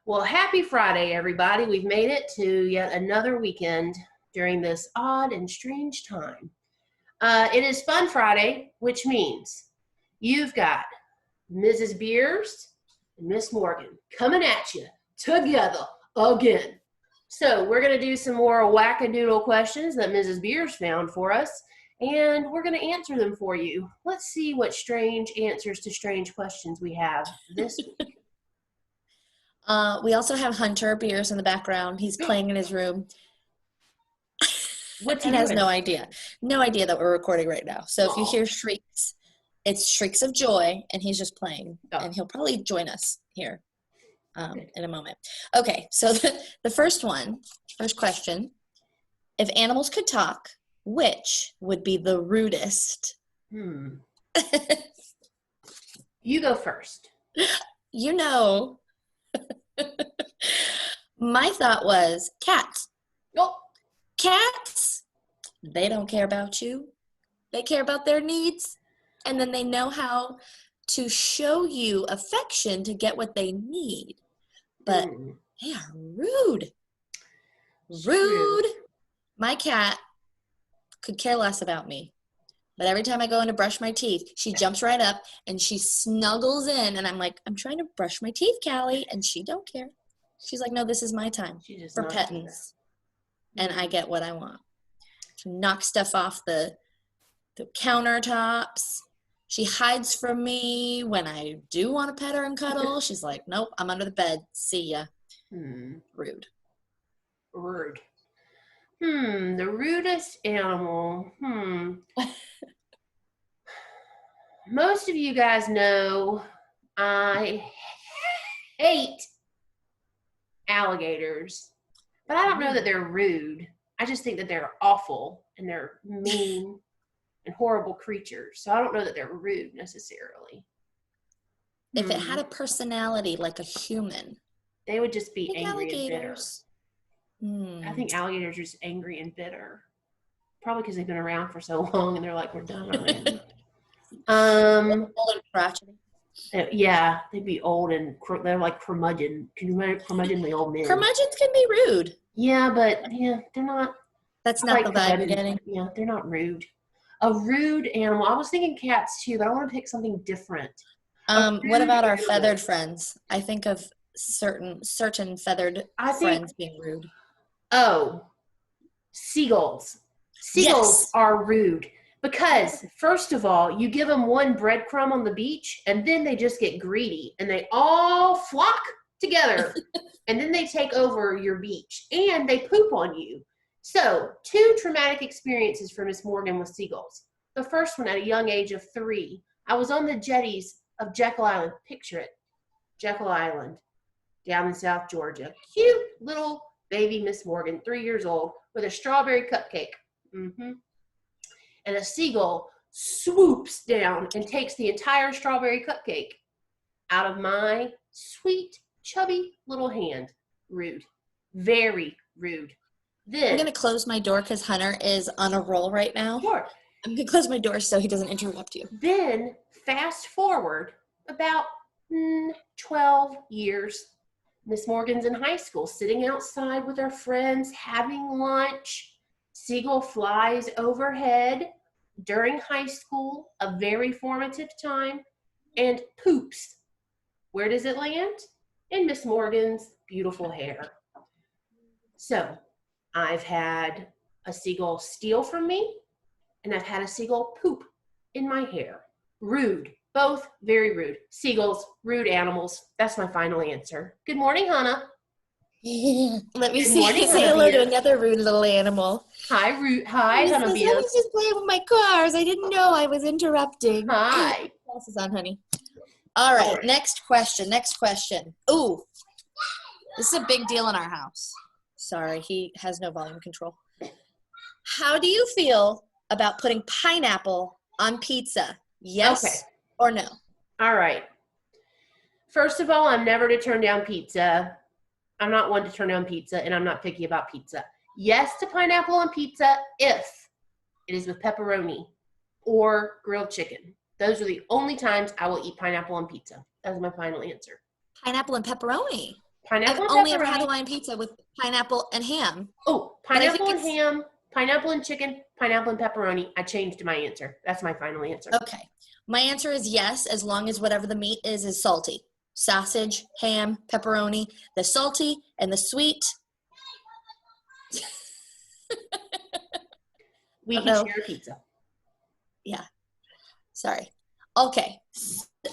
Well, happy Friday, everybody. We've made it to yet another weekend during this odd and strange time. It is Fun Friday, which means you've got Mrs. Beers and Miss Morgan coming at you together again. So we're going to do some more wackadoodle questions that Mrs. Beers found for us, and we're going to answer them for you. Let's see what strange answers to strange questions we have this week. We also have Hunter Beers in the background. He's playing in his room. What's he and has doing? no idea that we're recording right now. So if you hear shrieks, it's shrieks of joy, and he's just playing. And he'll probably join us here in a moment. Okay, so the first question, if animals could talk, which would be the rudest? You go first. You know. My thought was cats. Oh. Cats, they don't care about you. They care about their needs. And then they know how to show you affection to get what they need. But they are rude. Rude. My cat could care less about me. But every time I go in to brush my teeth, she jumps right up and she snuggles in. And I'm like, I'm trying to brush my teeth, Callie. And she don't care. She's like, no, this is my time for pettings. And I get what I want. She knocks stuff off the countertops. She hides from me when I do want to pet her and cuddle. She's like, nope, I'm under the bed. See ya. Rude. The rudest animal. Most of you guys know I hate alligators, but I don't know that they're rude. I just think that they're awful and they're mean and horrible creatures. So I don't know that they're rude necessarily. If it had a personality like a human, they would just be angry alligators. and bitter. I think alligators are just angry and bitter. Probably because they've been around for so long and they're like, we're done already. Yeah, they'd be old and they're like curmudgeon. Can you imagine curmudgeonly old men? Curmudgeons can be rude. Yeah, but they're not. That's not the vibe you're getting. Yeah, they're not rude. A rude animal. I was thinking cats too, but I want to pick something different. What about our feathered friends? I think of certain feathered friends being rude. Oh, seagulls. Seagulls are rude. Because, first of all, you give them one breadcrumb on the beach, and then they just get greedy, and they all flock together, and then they take over your beach, and they poop on you. So, 2 traumatic experiences for Miss Morgan with seagulls. The first one at a young age of 3. I was on the jetties of Jekyll Island. Picture it. Jekyll Island, down in South Georgia. Cute little baby Miss Morgan, 3 years old, with a strawberry cupcake. And a seagull swoops down and takes the entire strawberry cupcake out of my sweet, chubby little hand. Rude. Very rude. Then I'm going to close my door because Hunter is on a roll right now. Sure. I'm going to close my door so he doesn't interrupt you. Then, fast forward about 12 years. Miss Morgan's in high school, sitting outside with her friends, having lunch. Seagull flies overhead during high school, a very formative time, and poops. Where does it land? In Miss Morgan's beautiful hair. So, I've had a seagull steal from me, and I've had a seagull poop in my hair. Rude. Both very rude. Seagulls, rude animals. That's my final answer. Good morning, Hannah. Let me say hello to another rude little animal. Hi, Hannah. I was just playing with my cars. I didn't know I was interrupting. Hi. Glasses on, honey. All right, next question. Ooh, this is a big deal in our house. Sorry, he has no volume control. How do you feel about putting pineapple on pizza? Yes or no? All right. First of all, I'm never to turn down pizza. I'm not one to turn down pizza, and I'm not picky about pizza. Yes to pineapple on pizza if it is with pepperoni or grilled chicken. Those are the only times I will eat pineapple on pizza. That's my final answer. Pineapple and pepperoni. I've Pineapple and only ever had pepperoni. Hawaiian pizza with pineapple and ham. Oh, But I think pineapple and it's ham, pineapple and chicken, pineapple and pepperoni. I changed my answer. That's my final answer. okay. My answer is yes, as long as whatever the meat is salty. Sausage, ham, pepperoni, the salty and the sweet. We Oh, can no. share a pizza. Yeah. Sorry. Okay.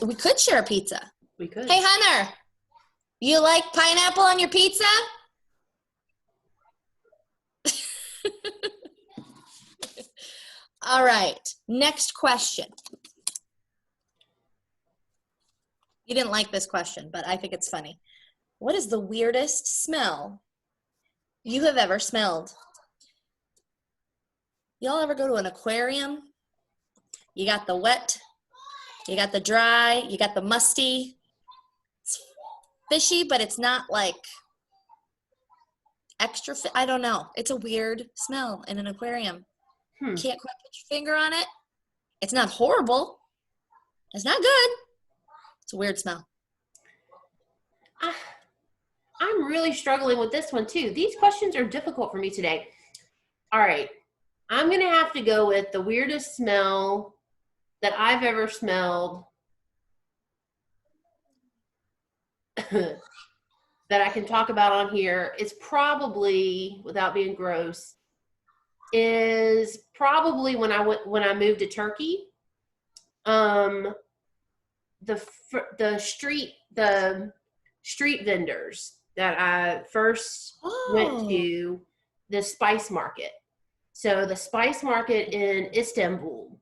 We could share a pizza. We could. Hey, Hunter, you like pineapple on your pizza? All right. Next question. You didn't like this question, but I think it's funny. What is the weirdest smell you have ever smelled? Y'all ever go to an aquarium? You got the wet, you got the dry, you got the musty. It's fishy, but it's not like extra, I don't know. It's a weird smell in an aquarium. Can't quite put your finger on it. It's not horrible. It's not good. It's a weird smell. I'm really struggling with this one too. These questions are difficult for me today. All right. I'm going to have to go with the weirdest smell that I've ever smelled that I can talk about on here is probably, without being gross, is probably when I moved to Turkey. The street vendors that I first went to, the spice market. So the spice market in Istanbul,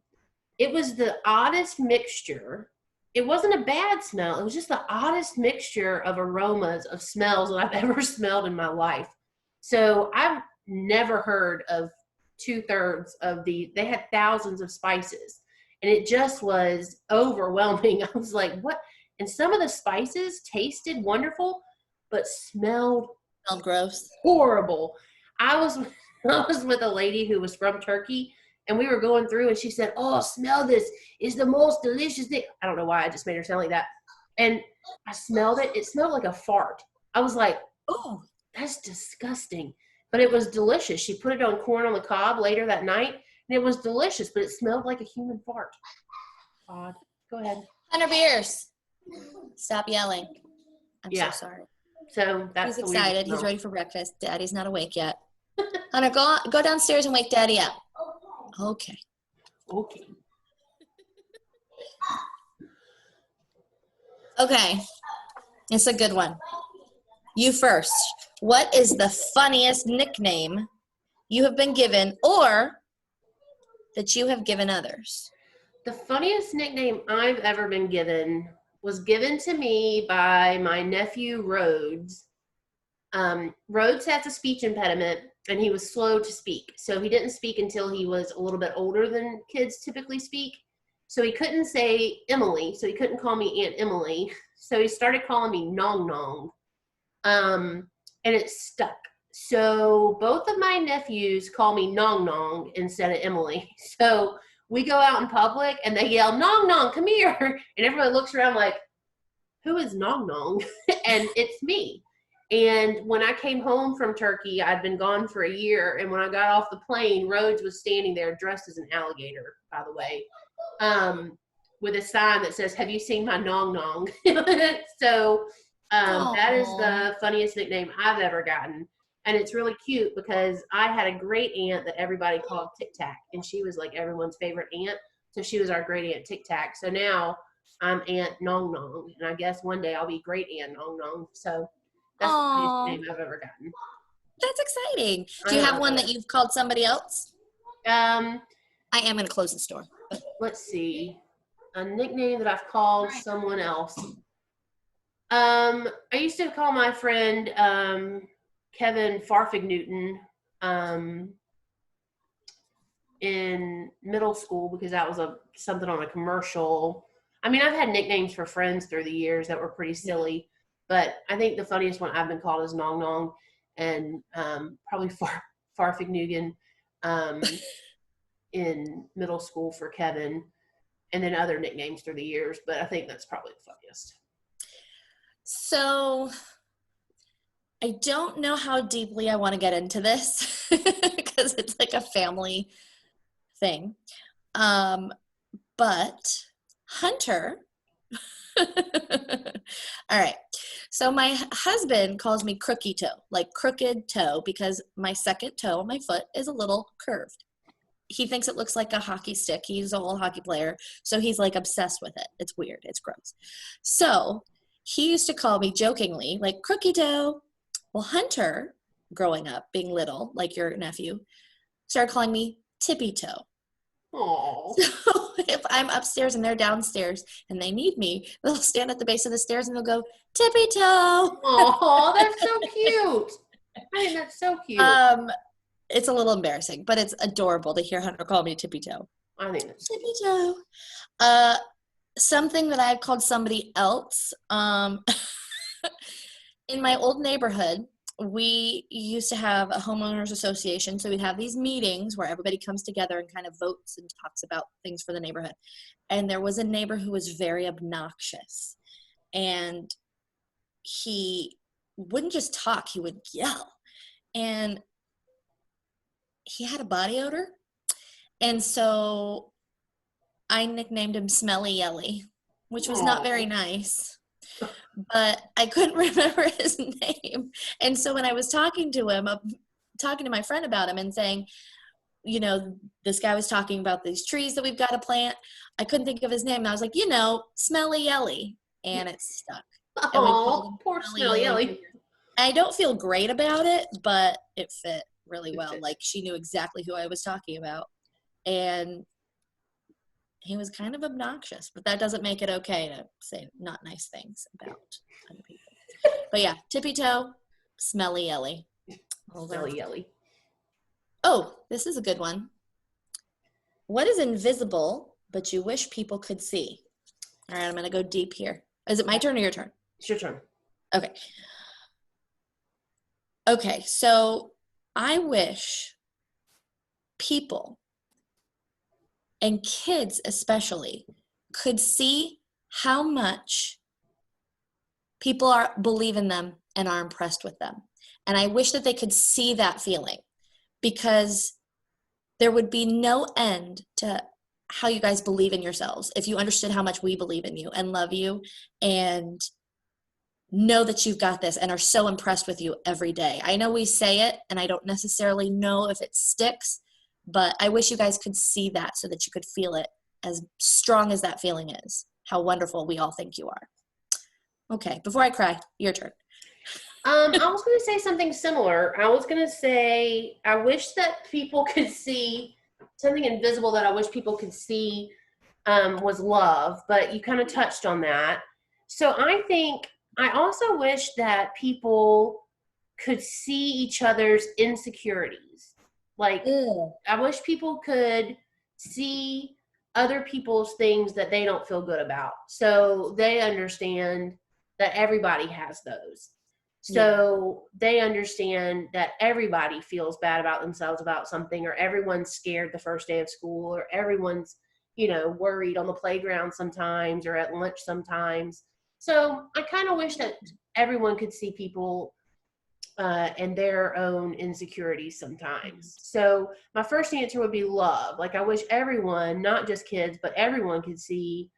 it was the oddest mixture. It wasn't a bad smell. It was just the oddest mixture of aromas, of smells that I've ever smelled in my life. So I've never heard of 2/3 of they had thousands of spices. And it just was overwhelming. I was like, what? And some of the spices tasted wonderful, but smelled gross. horrible. I was with a lady who was from Turkey, and we were going through, and she said, "Oh, smell this. It's the most delicious thing." I don't know why I just made her sound like that. And I smelled it. It smelled like a fart. I was like, "Oh, that's disgusting." But it was delicious. She put it on corn on the cob later that night, and it was delicious, but it smelled like a human fart. Odd. Go ahead. Hunter Beers. Stop yelling. I'm so sorry. So that's He's excited. He's smell. ready for breakfast. Daddy's not awake yet. Hunter, go downstairs and wake Daddy up. Okay. Okay. It's a good one. You first. What is the funniest nickname you have been given or that you have given others? The funniest nickname I've ever been given was given to me by my nephew, Rhodes. Rhodes has a speech impediment, and he was slow to speak. So he didn't speak until he was a little bit older than kids typically speak. So he couldn't say Emily, so he couldn't call me Aunt Emily. So he started calling me Nong Nong. And it stuck. So both of my nephews call me Nong Nong instead of Emily. So we go out in public and they yell, "Nong Nong, come here." And everybody looks around like, who is Nong Nong? And it's me. And when I came home from Turkey, I'd been gone for a year. And when I got off the plane, Rhodes was standing there dressed as an alligator, by the way, with a sign that says, "Have you seen my Nong Nong?" So that is the funniest nickname I've ever gotten. And it's really cute because I had a great aunt that everybody called Tic Tac, and she was like everyone's favorite aunt. So she was our great aunt Tic Tac. So now I'm Aunt Nong Nong, and I guess one day I'll be great Aunt Nong Nong. So that's the funniest name I've ever gotten. That's exciting. Do you have one that you've called somebody else? I am going to close the store. Let's see. A nickname that I've called someone else. I used to call my friend Kevin Farfig Newton in middle school because that was something on a commercial. I mean, I've had nicknames for friends through the years that were pretty silly, but I think the funniest one I've been called is Nong Nong, and probably Farfig Newton in middle school for Kevin, and then other nicknames through the years, but I think that's probably the funniest. So I don't know how deeply I want to get into this because it's like a family thing. But Hunter, all right. So my husband calls me crooky toe, like crooked toe, because my second toe on my foot is a little curved. He thinks it looks like a hockey stick. He's a whole hockey player. So he's like obsessed with it. It's weird. It's gross. So he used to call me jokingly like crooky toe. Well, Hunter, growing up, being little, like your nephew, started calling me tippy toe. Oh, So if I'm upstairs and they're downstairs and they need me, they'll stand at the base of the stairs and they'll go, tippy toe. oh, that's so cute. I think that's so cute. It's a little embarrassing, but it's adorable to hear Hunter call me tippy toe. I think that's Tippy toe. Something that I've called somebody else. In my old neighborhood, we used to have a homeowners association. So we'd have these meetings where everybody comes together and kind of votes and talks about things for the neighborhood. And there was a neighbor who was very obnoxious. And he wouldn't just talk, he would yell. And he had a body odor. And so I nicknamed him Smelly Yelly, which was not very nice. But I couldn't remember his name. And so when I was talking to him, talking to my friend about him and saying, you know, this guy was talking about these trees that we've got to plant, I couldn't think of his name. And I was like, you know, Smelly Yelly. And it stuck. And we called oh, him poor Smelly Smelly. I don't feel great about it, but it fit really well. fit. Like she knew exactly who I was talking about. And he was kind of obnoxious, but that doesn't make it okay to say not nice things about other people. But yeah, tippy toe, Smelly Yelly. Smelly Yelly. Oh, this is a good one. What is invisible, but you wish people could see? All right, I'm going to go deep here. Is it my turn or your turn? It's your turn. Okay. Okay, so I wish people, and kids especially, could see how much people believe in them and are impressed with them. And I wish that they could see that feeling, because there would be no end to how you guys believe in yourselves if you understood how much we believe in you and love you and know that you've got this and are so impressed with you every day. I know we say it and I don't necessarily know if it sticks, but I wish you guys could see that so that you could feel it as strong as that feeling is, how wonderful we all think you are. Okay, before I cry, your turn. I was going to say something similar. I was going to say, I wish that people could see something invisible that I wish people could see was love, but you kind of touched on that. So I also wish that people could see each other's insecurities. Like, I wish people could see other people's things that they don't feel good about. So they understand that everybody has those. So they understand that everybody feels bad about themselves about something, or everyone's scared the first day of school, or everyone's, worried on the playground sometimes or at lunch sometimes. So I kind of wish that everyone could see people and their own insecurities sometimes. So my first answer would be love. Like, I wish everyone, not just kids, but everyone could see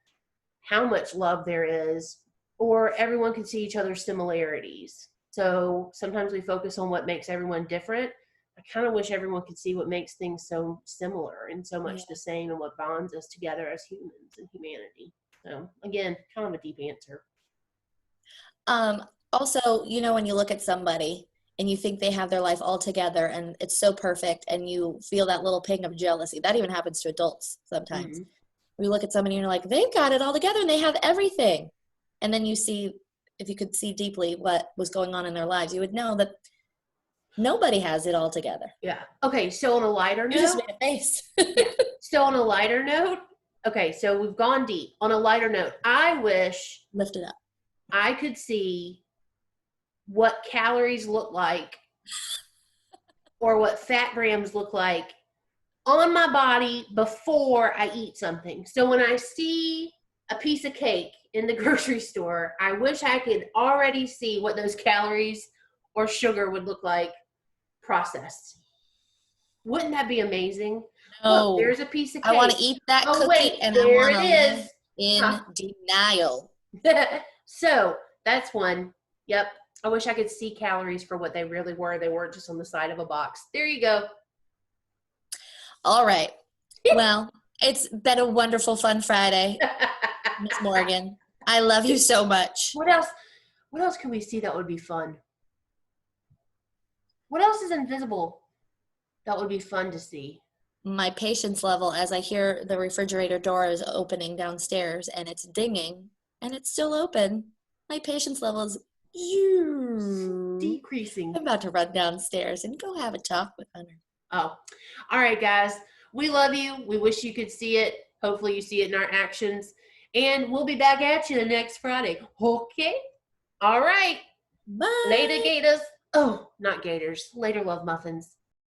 how much love there is, or everyone could see each other's similarities. So sometimes we focus on what makes everyone different. I kind of wish everyone could see what makes things so similar and so much the same, and what bonds us together as humans and humanity. So again, kind of a deep answer. Also, when you look at somebody and you think they have their life all together and it's so perfect, and you feel that little ping of jealousy. That even happens to adults sometimes. Mm-hmm. You look at somebody and you're like, they've got it all together and they have everything. And then you see, if you could see deeply what was going on in their lives, you would know that nobody has it all together. Yeah. Okay, so on a lighter note. You just made a face. Yeah. So on a lighter note, okay, so we've gone deep. On a lighter note, I wish. Lift it up. I could see what calories look like, or what fat grams look like on my body before I eat something. So when I see a piece of cake in the grocery store, I wish I could already see what those calories or sugar would look like processed. Wouldn't that be amazing? Look, No, there's a piece of I want to cake. eat that Oh, cookie wait, and I there want it to live is. in denial. So that's one. Yep. I wish I could see calories for what they really were. They weren't just on the side of a box. There you go. All right. Well, it's been a wonderful, fun Friday, Miss Morgan. I love you so much. What else? What else can we see that would be fun? What else is invisible that would be fun to see? My patience level as I hear the refrigerator door is opening downstairs and it's dinging and it's still open. My patience level is Decreasing. I'm about to run downstairs and go have a talk with Hunter. Oh, all right, guys. We love you. We wish you could see it. Hopefully you see it in our actions. And we'll be back at you next Friday. Okay? All right. Bye. Later, Gators. Oh, not Gators. Later, Love Muffins.